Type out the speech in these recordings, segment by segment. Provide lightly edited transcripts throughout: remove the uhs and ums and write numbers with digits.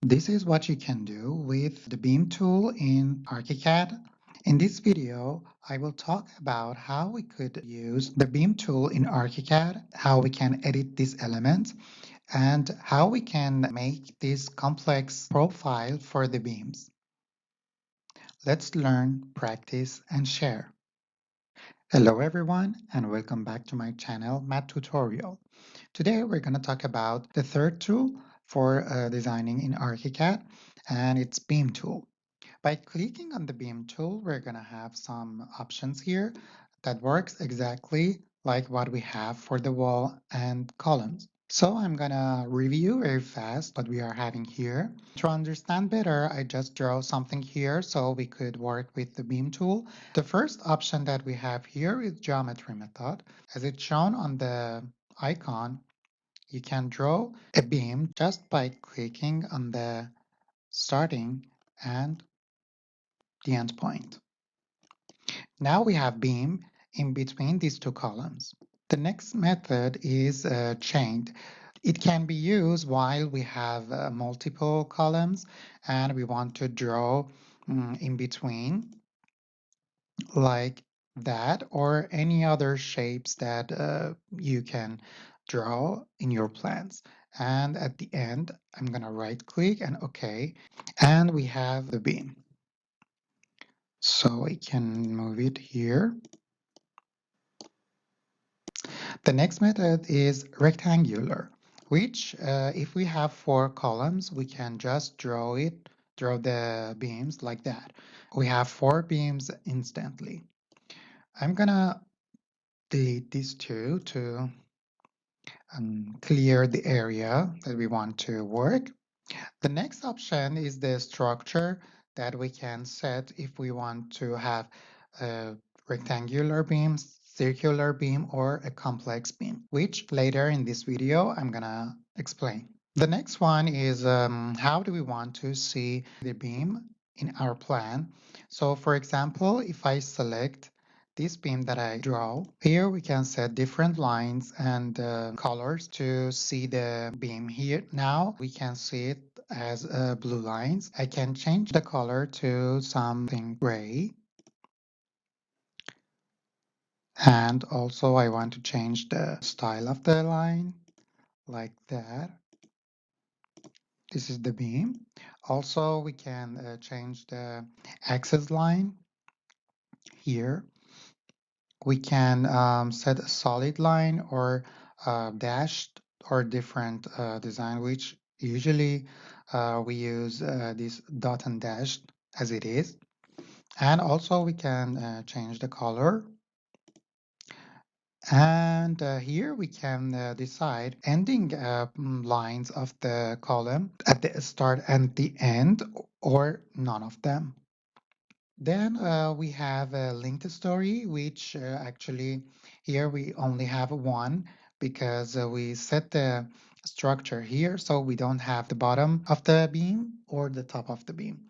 This is what you can do with the beam tool in Archicad. In this video, I will talk about how we could use the beam tool in Archicad, how we can edit this element, and how we can make this complex profile for the beams. Let's learn, practice, and share. Hello everyone, and welcome back to my channel, Math Tutorial. Today we're going to talk about the third tool for designing in Archicad, and it's Beam Tool. By clicking on the Beam Tool, we're going to have some options here that works exactly like what we have for the wall and columns. So I'm going to review very fast what we are having here. To understand better, I just draw something here so we could work with the beam tool. The first option that we have here is geometry method. As it's shown on the icon, you can draw a beam just by clicking on the starting and the end point. Now we have beam in between these two columns. The next method is chained. It can be used while we have multiple columns and we want to draw in between like that, or any other shapes that you can draw in your plans. And at the end, I'm going to right click and OK. And we have the beam. So we can move it here. The next method is rectangular, which if we have 4 columns, we can just draw the beams like that. We have 4 beams instantly. I'm gonna delete these two to clear the area that we want to work. The next option is the structure that we can set if we want to have a rectangular beam, circular beam, or a complex beam, which later in this video I'm gonna explain. The next one is how do we want to see the beam in our plan. So for example, if I select this beam that I draw, here we can set different lines and colors to see the beam here. Now we can see it as blue lines. I can change the color to something gray. And also I want to change the style of the line like that. This is the beam. Also, we can change the axis line here. We can set a solid line or dashed or different design, which usually we use this dot and dash as it is. And also we can change the color. And here we can decide ending lines of the column at the start and the end, or none of them. Then we have a linked story, which actually here we only have one because we set the structure here, so we don't have the bottom of the beam or the top of the beam.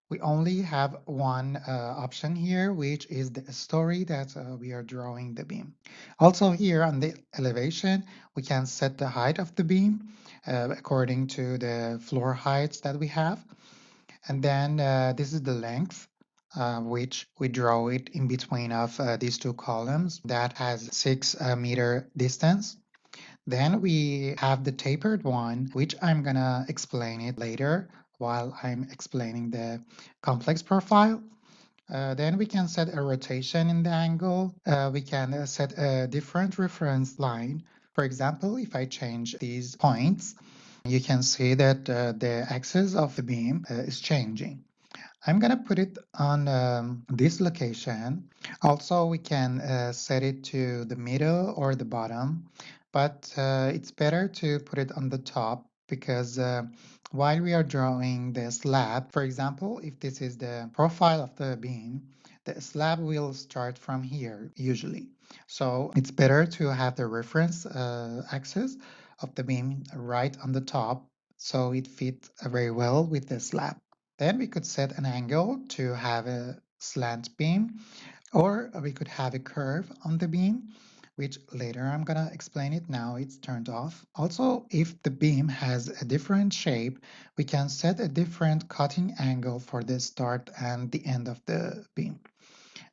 We only have one option here, which is the story that we are drawing the beam. Also here on the elevation, we can set the height of the beam according to the floor heights that we have. And then this is the length, which we draw it in between of these two columns that has 6 meter distance. Then we have the tapered one, which I'm gonna explain it later while I'm explaining the complex profile. Then we can set a rotation in the angle. We can set a different reference line. For example, if I change these points, you can see that the axis of the beam is changing. I'm gonna put it on this location. Also, we can set it to the middle or the bottom, but it's better to put it on the top because while we are drawing the slab, for example, if this is the profile of the beam, the slab will start from here usually. So it's better to have the reference axis of the beam right on the top so it fits very well with the slab. Then we could set an angle to have a slant beam, or we could have a curve on the beam. which later I'm gonna explain it. Now it's turned off. Also, if the beam has a different shape, we can set a different cutting angle for the start and the end of the beam.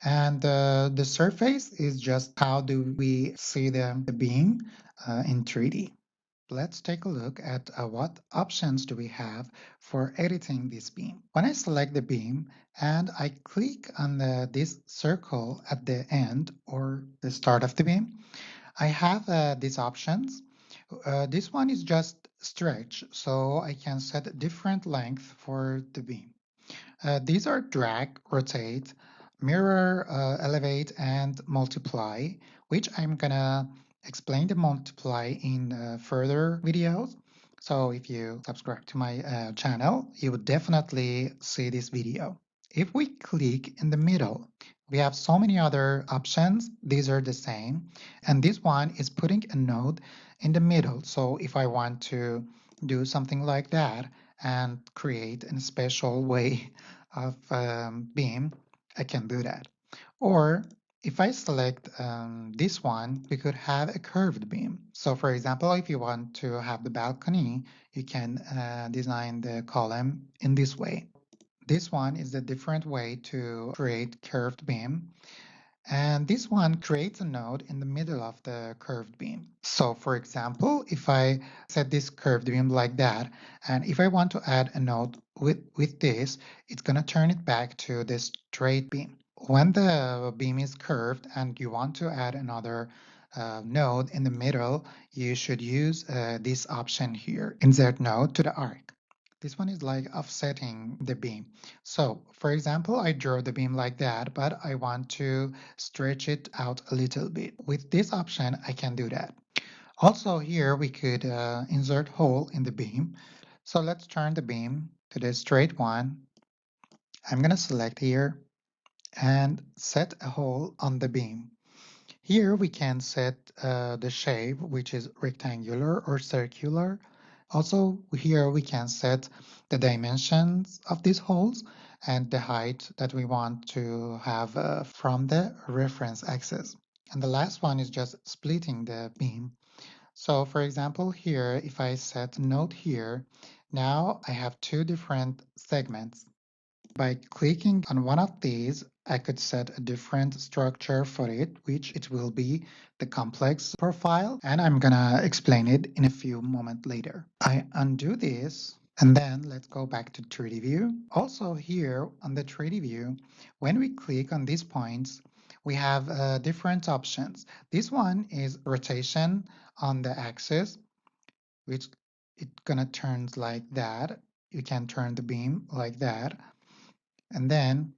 And the surface is just how do we see the beam in 3D. Let's take a look at what options do we have for editing this beam. When I select the beam and I click on this circle at the end or the start of the beam, I have these options. This one is just stretch, so I can set a different length for the beam. These are drag, rotate, mirror, elevate, and multiply, which I'm gonna explain the multiply in further videos. So if you subscribe to my channel, you would definitely see this video. If we click in the middle, we have so many other options. These are the same. And this one is putting a node in the middle. So if I want to do something like that and create in a special way of beam, I can do that. Or if I select this one, we could have a curved beam. So for example, if you want to have the balcony, you can design the column in this way. This one is a different way to create curved beam. And this one creates a node in the middle of the curved beam. So for example, if I set this curved beam like that, and if I want to add a node with this, it's going to turn it back to this straight beam. When the beam is curved and you want to add another node in the middle, you should use this option here, insert node to the arc. This one is like offsetting the beam. So for example, I draw the beam like that, but I want to stretch it out a little bit. With this option, I can do that. Also here, we could insert hole in the beam. So let's turn the beam to the straight one. I'm going to select here and set a hole on the beam. Here we can set the shape, which is rectangular or circular. Also here we can set the dimensions of these holes and the height that we want to have from the reference axis. And the last one is just splitting the beam. So for example, here, if I set node here, now I have two different segments. By clicking on one of these, I could set a different structure for it, which it will be the complex profile, and I'm gonna explain it in a few moments later. I undo this, and then let's go back to 3D view. Also here on the 3D view, when we click on these points, we have different options. This one is rotation on the axis, which it gonna turns like that. You can turn the beam like that. And then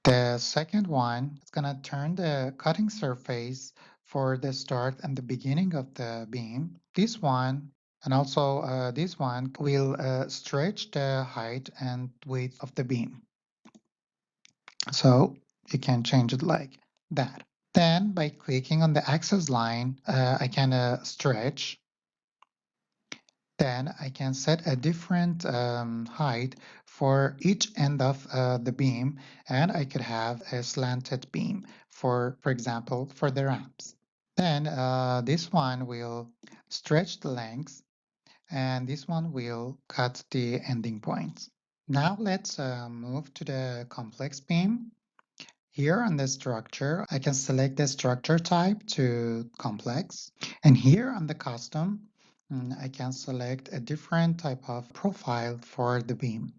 the second one is going to turn the cutting surface for the start and the beginning of the beam. This one and also this one will stretch the height and width of the beam. So you can change it like that. Then by clicking on the axis line, I can stretch. Then I can set a different height for each end of the beam, and I could have a slanted beam for example, for the ramps. Then this one will stretch the length, and this one will cut the ending points. Now let's move to the complex beam. Here on the structure, I can select the structure type to complex. And here on the custom, I can select a different type of profile for the beam.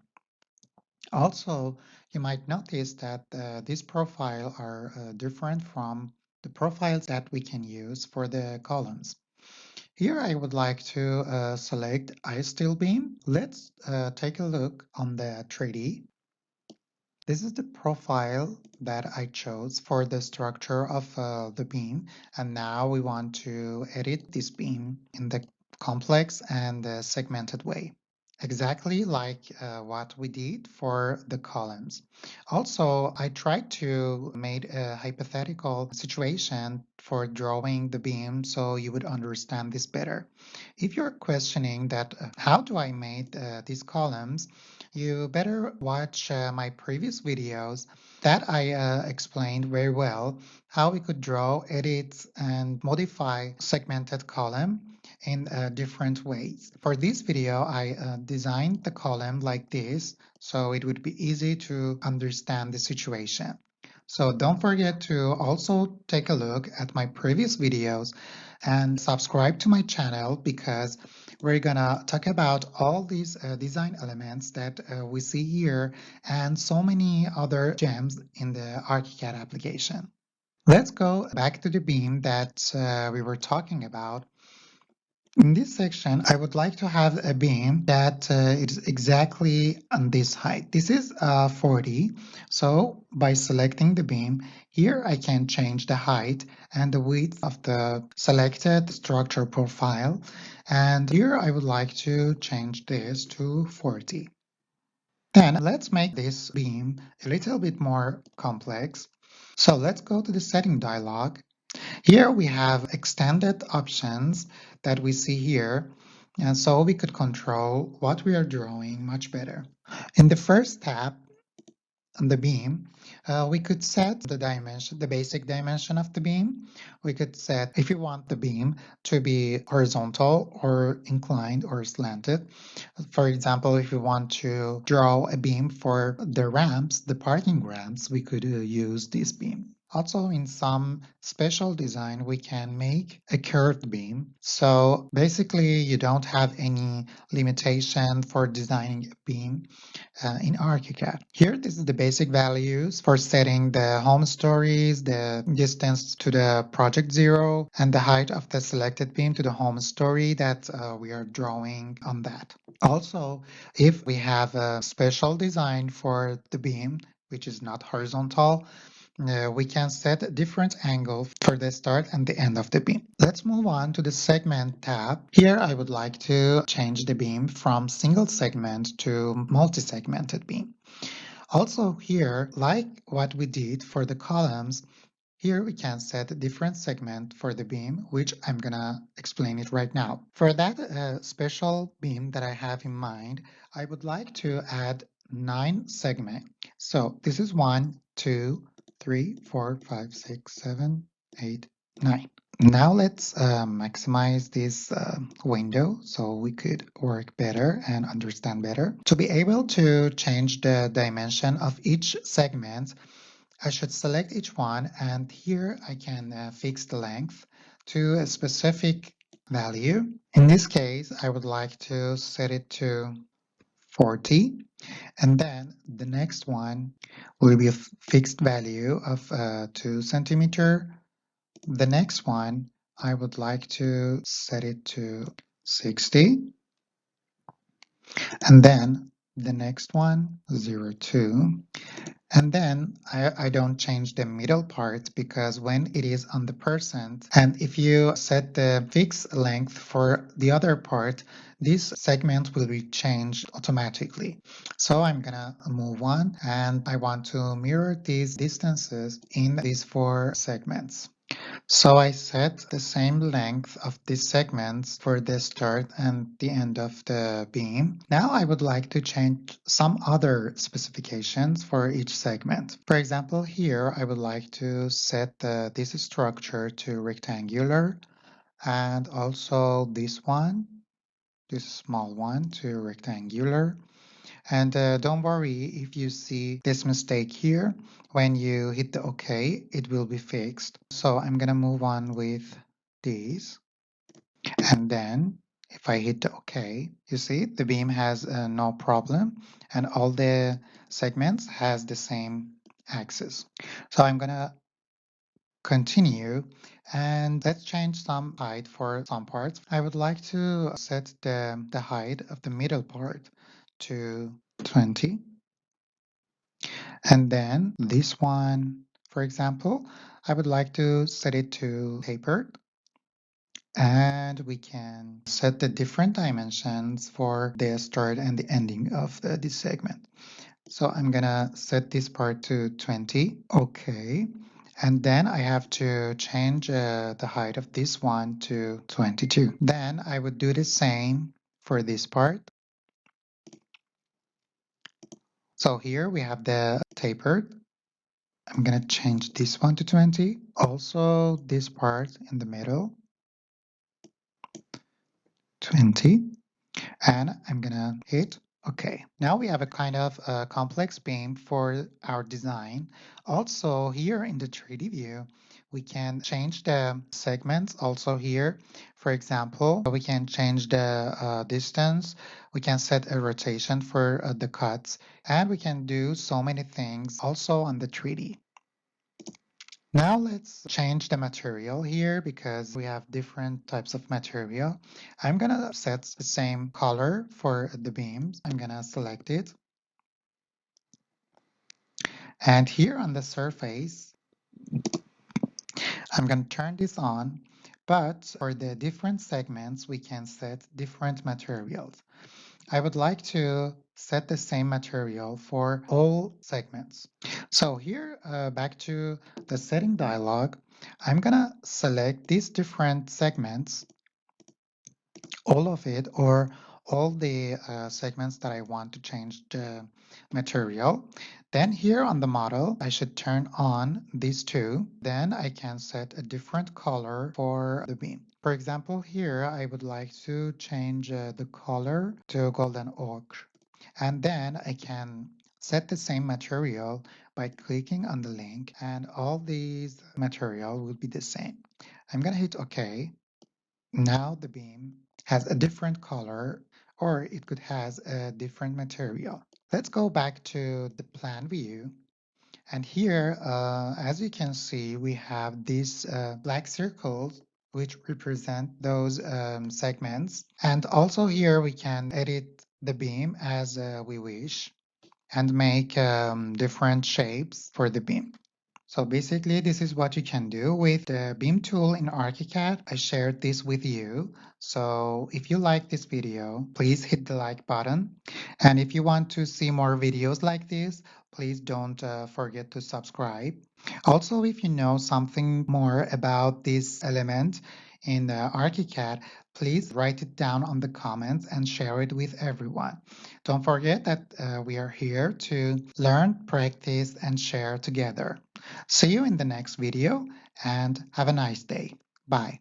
Also, you might notice that these profiles are different from the profiles that we can use for the columns. Here I would like to select I-steel beam. Let's take a look on the 3D. This is the profile that I chose for the structure of the beam, and now we want to edit this beam in the complex and segmented way. exactly like what we did for the columns. Also, I tried to make a hypothetical situation for drawing the beam so you would understand this better. If you're questioning that, how do I make these columns, you better watch my previous videos that I explained very well how we could draw, edit, and modify segmented column in different ways. For this video, I designed the column like this, so it would be easy to understand the situation. So don't forget to also take a look at my previous videos and subscribe to my channel because we're gonna talk about all these design elements that we see here and so many other gems in the Archicad application. Let's go back to the beam that we were talking about. In this section, I would like to have a beam that is exactly on this height. This is 40. So by selecting the beam, here I can change the height and the width of the selected structure profile. And here I would like to change this to 40. Then let's make this beam a little bit more complex. So let's go to the setting dialog. Here we have extended options that we see here, and so we could control what we are drawing much better. In the first tab on the beam, we could set the dimension, the basic dimension of the beam. We could set if you want the beam to be horizontal or inclined or slanted. For example, if you want to draw a beam for the ramps, the parking ramps, we could use this beam. Also, in some special design, we can make a curved beam. So basically, you don't have any limitation for designing a beam in Archicad. Here, this is the basic values for setting the home stories, the distance to the project zero, and the height of the selected beam to the home story that we are drawing on that. Also, if we have a special design for the beam, which is not horizontal, we can set a different angle for the start and the end of the beam. Let's move on to the segment tab. Here I would like to change the beam from single segment to multi-segmented beam. Also here, like what we did for the columns, here we can set a different segment for the beam, which I'm gonna explain it right now. For that special beam that I have in mind, I would like to add 9 segments. So this is 1, 2, 3, 4, 5, 6, 7, 8, 9. Now let's maximize this window so we could work better and understand better. To be able to change the dimension of each segment, I should select each one, and here I can fix the length to a specific value. In this case, I would like to set it to 40, and then the next one will be a fixed value of 2 centimeter. The next one, I would like to set it to 60, and then the next one, 0.2. And then I don't change the middle part because when it is on the percent, and if you set the fixed length for the other part, this segment will be changed automatically. So I'm gonna move on and I want to mirror these distances in these 4 segments. So I set the same length of these segments for the start and the end of the beam. Now I would like to change some other specifications for each segment. For example, here I would like to set this structure to rectangular and also this small one to rectangular. And don't worry if you see this mistake here. When you hit the OK, it will be fixed. So I'm going to move on with these. And then if I hit the OK, you see the beam has no problem and all the segments has the same axis. So I'm going to continue and let's change some height for some parts. I would like to set the height of the middle part to 20. And then this one, for example, I would like to set it to tapered. And we can set the different dimensions for the start and the ending of this segment. So I'm gonna set this part to 20. Okay. And then I have to change the height of this one to 22. Then I would do the same for this part. So here we have the tapered. I'm gonna change this one to 20. Also this part in the middle, 20. And I'm gonna hit OK. Now we have a kind of complex beam for our design. Also here in the 3D view, we can change the segments also here. For example, we can change the distance. We can set a rotation for the cuts, and we can do so many things also on the 3D. Now let's change the material here because we have different types of material. I'm gonna set the same color for the beams. I'm gonna select it. And here on the surface, I'm gonna turn this on. But for the different segments, we can set different materials. I would like to set the same material for all segments. So here, back to the setting dialog, I'm gonna select these different segments, all of it, or all the segments that I want to change the material. Then here on the model, I should turn on these two. Then I can set a different color for the beam. For example, here I would like to change the color to golden ochre. And then I can set the same material by clicking on the link, and all these material will be the same. I'm gonna hit OK. Now the beam has a different color, or it could has a different material. Let's go back to the plan view. And here, as you can see, we have these black circles which represent those segments. And also here we can edit the beam as we wish and make different shapes for the beam. So basically, this is what you can do with the beam tool in Archicad. I shared this with you. So if you like this video, please hit the like button. And if you want to see more videos like this, please don't forget to subscribe. Also, if you know something more about this element in Archicad, please write it down on the comments and share it with everyone. Don't forget that we are here to learn, practice, and share together. See you in the next video and have a nice day. Bye.